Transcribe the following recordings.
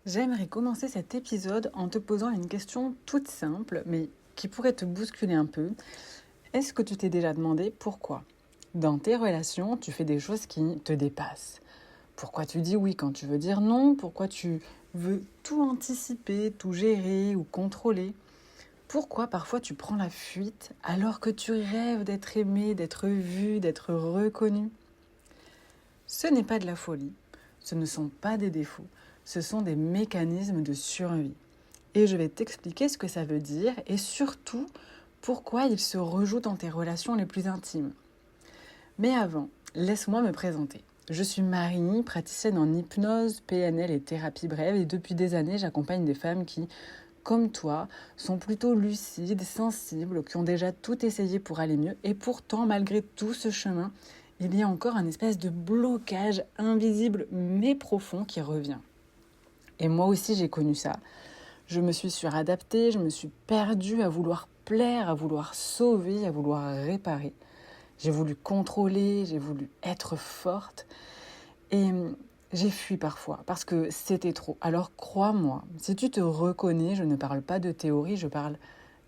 J'aimerais commencer cet épisode en te posant une question toute simple, mais qui pourrait te bousculer un peu. Est-ce que tu t'es déjà demandé pourquoi, dans tes relations, tu fais des choses qui te dépassent? Pourquoi tu dis oui quand tu veux dire non? Pourquoi tu veux tout anticiper, tout gérer ou contrôler? Pourquoi parfois tu prends la fuite alors que tu rêves d'être aimé, d'être vu, d'être reconnu? Ce n'est pas de la folie, ce ne sont pas des défauts, ce sont des mécanismes de survie. Et je vais t'expliquer ce que ça veut dire et surtout pourquoi ils se rejouent dans tes relations les plus intimes. Mais avant, laisse-moi me présenter. Je suis Marie, praticienne en hypnose, PNL et thérapie brève, et depuis des années, j'accompagne des femmes qui, comme toi, sont plutôt lucides, sensibles, qui ont déjà tout essayé pour aller mieux, et pourtant, malgré tout ce chemin, il y a encore un espèce de blocage invisible mais profond qui revient. Et moi aussi, j'ai connu ça. Je me suis suradaptée, je me suis perdue à vouloir plaire, à vouloir sauver, à vouloir réparer. J'ai voulu contrôler, j'ai voulu être forte et j'ai fui parfois parce que c'était trop. Alors crois-moi, si tu te reconnais, je ne parle pas de théorie, je parle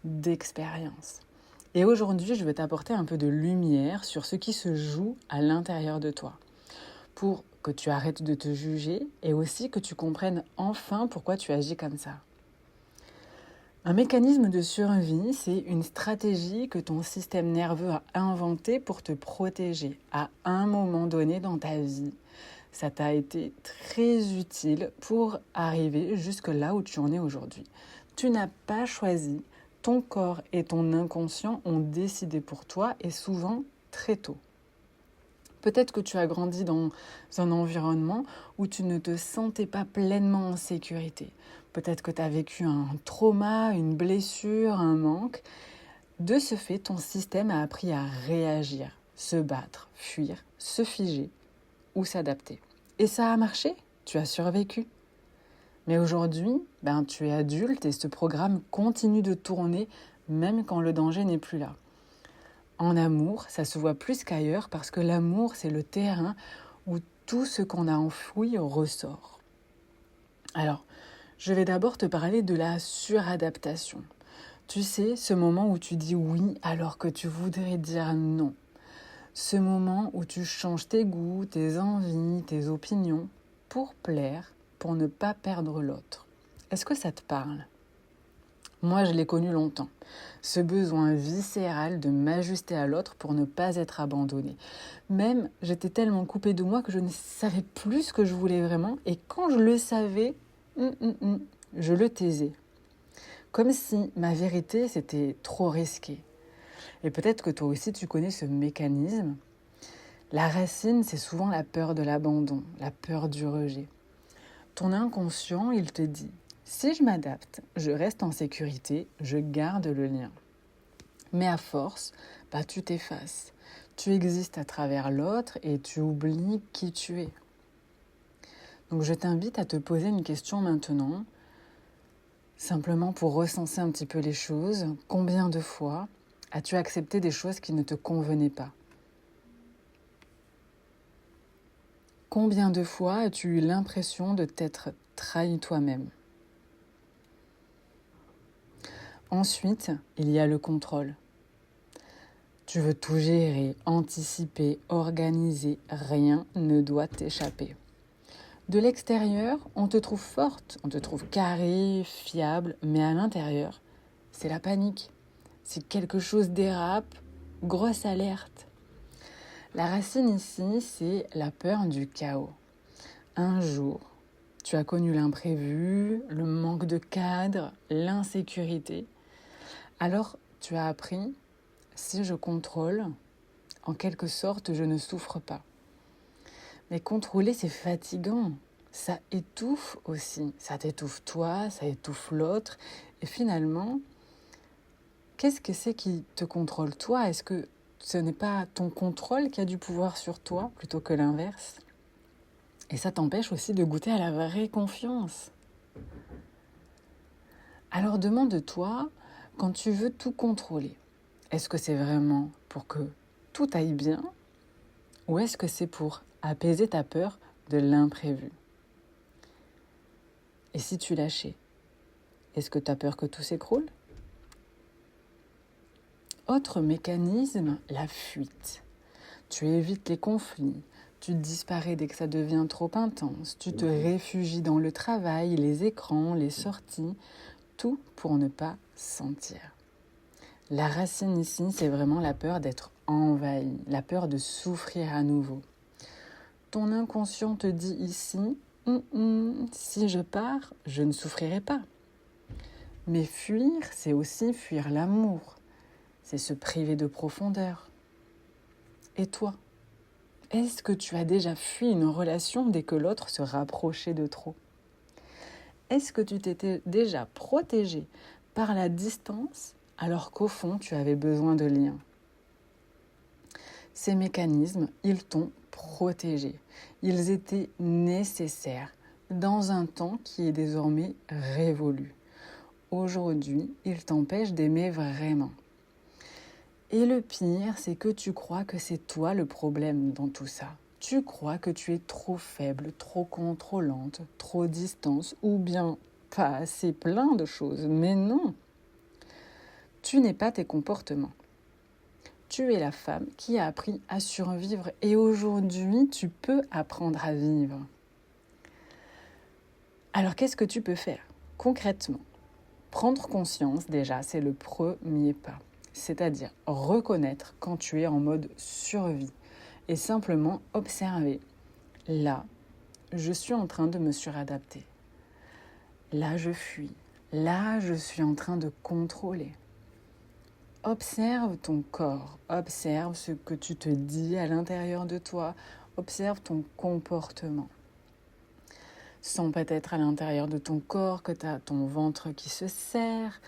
d'expérience. Et aujourd'hui, je vais t'apporter un peu de lumière sur ce qui se joue à l'intérieur de toi pour que tu arrêtes de te juger et aussi que tu comprennes enfin pourquoi tu agis comme ça. Un mécanisme de survie, c'est une stratégie que ton système nerveux a inventée pour te protéger à un moment donné dans ta vie. Ça t'a été très utile pour arriver jusque là où tu en es aujourd'hui. Tu n'as pas choisi, ton corps et ton inconscient ont décidé pour toi et souvent très tôt. Peut-être que tu as grandi dans un environnement où tu ne te sentais pas pleinement en sécurité. Peut-être que tu as vécu un trauma, une blessure, un manque. De ce fait, ton système a appris à réagir, se battre, fuir, se figer ou s'adapter. Et ça a marché, tu as survécu. Mais aujourd'hui, tu es adulte et ce programme continue de tourner même quand le danger n'est plus là. En amour, ça se voit plus qu'ailleurs parce que l'amour, c'est le terrain où tout ce qu'on a enfoui ressort. Alors, je vais d'abord te parler de la suradaptation. Tu sais, ce moment où tu dis oui alors que tu voudrais dire non. Ce moment où tu changes tes goûts, tes envies, tes opinions pour plaire, pour ne pas perdre l'autre. Est-ce que ça te parle ? Moi, je l'ai connu longtemps. Ce besoin viscéral de m'ajuster à l'autre pour ne pas être abandonnée. Même, j'étais tellement coupée de moi que je ne savais plus ce que je voulais vraiment. Et quand je le savais, je le taisais. Comme si ma vérité, c'était trop risqué. Et peut-être que toi aussi, tu connais ce mécanisme. La racine, c'est souvent la peur de l'abandon, la peur du rejet. Ton inconscient, il te dit: si je m'adapte, je reste en sécurité, je garde le lien. Mais à force, tu t'effaces. Tu existes à travers l'autre et tu oublies qui tu es. Donc je t'invite à te poser une question maintenant, simplement pour recenser un petit peu les choses. Combien de fois as-tu accepté des choses qui ne te convenaient pas ? Combien de fois as-tu eu l'impression de t'être trahi toi-même ? Ensuite, il y a le contrôle. Tu veux tout gérer, anticiper, organiser, rien ne doit t'échapper. De l'extérieur, on te trouve forte, on te trouve carrée, fiable, mais à l'intérieur, c'est la panique. Si quelque chose dérape, grosse alerte. La racine ici, c'est la peur du chaos. Un jour, tu as connu l'imprévu, le manque de cadre, l'insécurité. Alors, tu as appris: si je contrôle, en quelque sorte, je ne souffre pas. Mais contrôler, c'est fatigant. Ça étouffe aussi. Ça t'étouffe toi, ça étouffe l'autre. Et finalement, qu'est-ce que c'est qui te contrôle toi ? Est-ce que ce n'est pas ton contrôle qui a du pouvoir sur toi plutôt que l'inverse ? Et ça t'empêche aussi de goûter à la vraie confiance. Alors demande-toi, quand tu veux tout contrôler, est-ce que c'est vraiment pour que tout aille bien ? Ou est-ce que c'est pour apaiser ta peur de l'imprévu ? Et si tu lâchais, est-ce que tu as peur que tout s'écroule ? Autre mécanisme, la fuite. Tu évites les conflits, tu disparais dès que ça devient trop intense, tu te réfugies dans le travail, les écrans, les sorties, tout pour ne pas sentir. La racine ici, c'est vraiment la peur d'être envahi, la peur de souffrir à nouveau. Ton inconscient te dit ici, si je pars, je ne souffrirai pas. Mais fuir, c'est aussi fuir l'amour, c'est se priver de profondeur. Et toi ? Est-ce que tu as déjà fui une relation dès que l'autre se rapprochait de trop ? Est-ce que tu t'étais déjà protégé par la distance alors qu'au fond, tu avais besoin de liens ? Ces mécanismes, ils t'ont protégé. Ils étaient nécessaires dans un temps qui est désormais révolu. Aujourd'hui, ils t'empêchent d'aimer vraiment. Et le pire, c'est que tu crois que c'est toi le problème dans tout ça. Tu crois que tu es trop faible, trop contrôlante, trop distante, ou bien pas assez plein de choses. Mais non, tu n'es pas tes comportements. Tu es la femme qui a appris à survivre et aujourd'hui, tu peux apprendre à vivre. Alors, qu'est-ce que tu peux faire concrètement ? Prendre conscience, déjà, c'est le premier pas. C'est-à-dire reconnaître quand tu es en mode survie et simplement observer. Là, je suis en train de me suradapter. Là, je fuis. Là, je suis en train de contrôler. Observe ton corps, observe ce que tu te dis à l'intérieur de toi, observe ton comportement. Sens peut-être à l'intérieur de ton corps que tu as ton ventre qui se serre,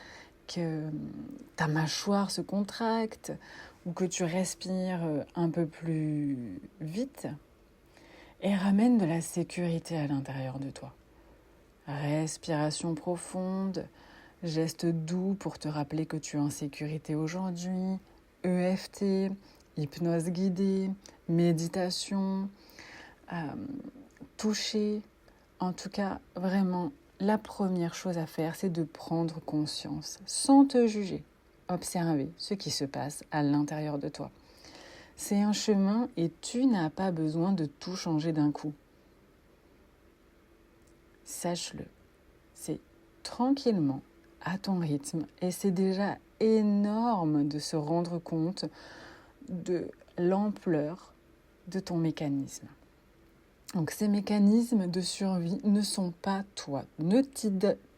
que ta mâchoire se contracte ou que tu respires un peu plus vite et ramène de la sécurité à l'intérieur de toi. Respiration profonde, geste doux pour te rappeler que tu es en sécurité aujourd'hui, EFT, hypnose guidée, méditation, toucher. En tout cas, vraiment, la première chose à faire, c'est de prendre conscience, sans te juger, observer ce qui se passe à l'intérieur de toi. C'est un chemin et tu n'as pas besoin de tout changer d'un coup. Sache-le, c'est tranquillement, à ton rythme, et c'est déjà énorme de se rendre compte de l'ampleur de ton mécanisme. Donc ces mécanismes de survie ne sont pas toi. Ne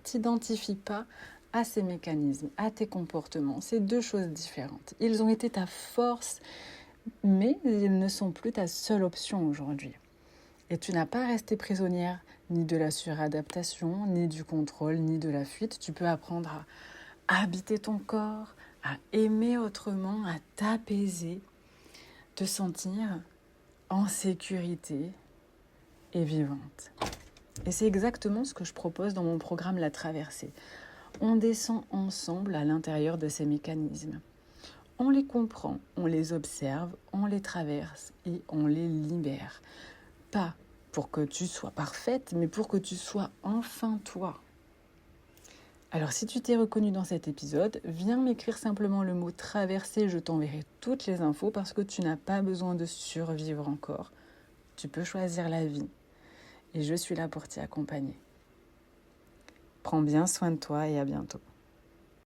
t'identifie pas à ces mécanismes, à tes comportements. C'est deux choses différentes. Ils ont été ta force, mais ils ne sont plus ta seule option aujourd'hui. Et tu n'as pas à rester prisonnière ni de la suradaptation, ni du contrôle, ni de la fuite. Tu peux apprendre à habiter ton corps, à aimer autrement, à t'apaiser, te sentir en sécurité et vivante. Et c'est exactement ce que je propose dans mon programme La Traversée. On descend ensemble à l'intérieur de ces mécanismes. On les comprend, on les observe, on les traverse et on les libère. Pas pour que tu sois parfaite, mais pour que tu sois enfin toi. Alors si tu t'es reconnue dans cet épisode, viens m'écrire simplement le mot traverser, je t'enverrai toutes les infos parce que tu n'as pas besoin de survivre encore. Tu peux choisir la vie. Et je suis là pour t'y accompagner. Prends bien soin de toi et à bientôt.